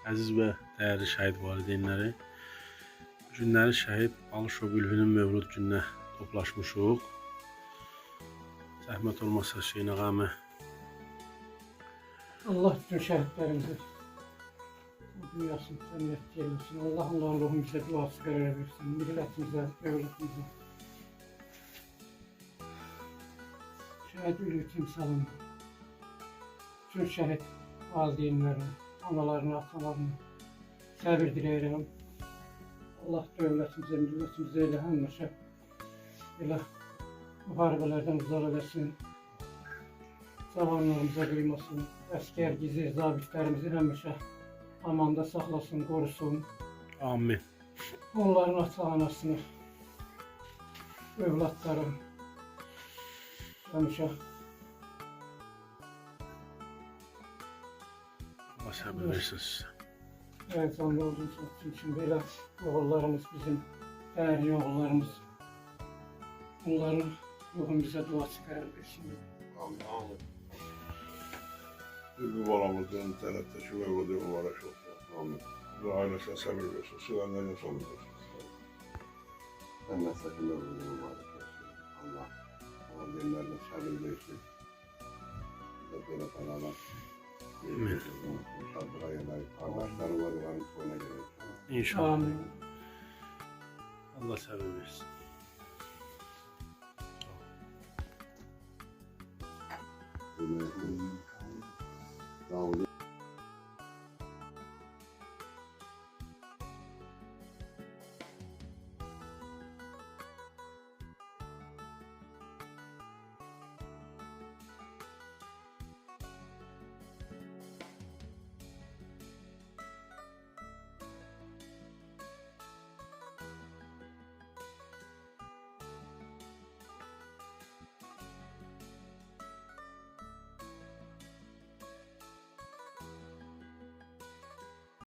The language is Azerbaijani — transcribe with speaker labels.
Speaker 1: Əziz və dəyərli şəhid valideynləri, bu günləri şəhid Balışov Ülvinin mövlud gününə toplaşmışıq. Zəhmət olmasa Hüseyin ağamı.
Speaker 2: Allah bütün şəhidlərimizi dünyasını səmimiyyət eylesin. Allah onların ruhunu bizə duası qərar versin. Millətimizə, dövlətimizə. Şəhid Ülvi timsalında bütün şəhid valideynlərinə, analarına, atalarına səbir diləyirəm. Allah dövlətimizə, millətimizə elə həmişə elə müharibələrdən uzaq eləsin. Cavanlarımıza qıymasın. Əskər, gizir, zabitlərimizi həmişə amanda saxlasın, qorusun.
Speaker 1: Amin.
Speaker 2: Onların ata-anasını, övladların həmişə
Speaker 1: Allah səbir versin sizə.
Speaker 2: həyəcanlı olduğumuz üçün belə oğullarımız bizim, dəyərli oğullarımız. Onların ruhunu bizə duası qərar versin.
Speaker 3: Amin. Ülvi balamızın cənnətdəki mövludi mübarək olsun. Amin. Ve ailəsinə səbir versin. Sülənlərlə sonu versin.
Speaker 4: Cənnətdəki mövludi mübarək olsun. Allah valideynlərlə səbir versin. Və belə fənalar. Şadlığa yemək, qardaşları var, onların soyuna gerek.
Speaker 1: İnşallah.
Speaker 2: Amin.
Speaker 1: Allah səbir versin.
Speaker 4: Sağ olun.